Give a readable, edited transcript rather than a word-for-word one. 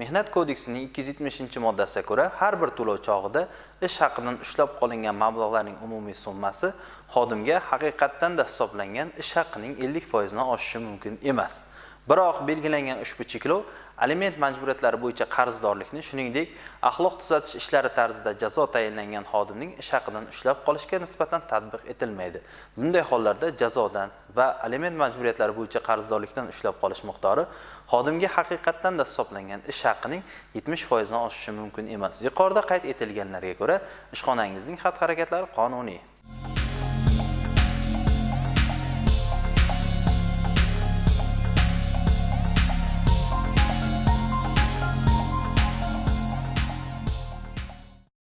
Mehnat kodeksining 270-moddasiga ko'ra, har bir to'lov chog'ida ish haqidan ushlab qolingan mablag'larning umumiy summasi xodimga haqiqatdan da hisoblangan ish haqining 50% dan oshishi mumkin emas. Biroq belgilangan ushbu cheklov aliment majburiyatlari bo'yicha qarzdorlikni, shuningdek, axloq tuzatish ishlari tarzida jazo tayinlangan xodimning ish haqidan ushlab qolishga nisbatan tatbiq etilmaydi. Bunday hollarda jazodan va aliment majburiyatlari bo'yicha qarzdorlikdan ushlab qolish miqdori xodimga haqiqatdan da hisoblangan ish haqining 70% dan oshishi mumkin emas. Yuqorida qayd etilganlarga ko'ra, ishxonangizning xatti-harakatlari qonuniy.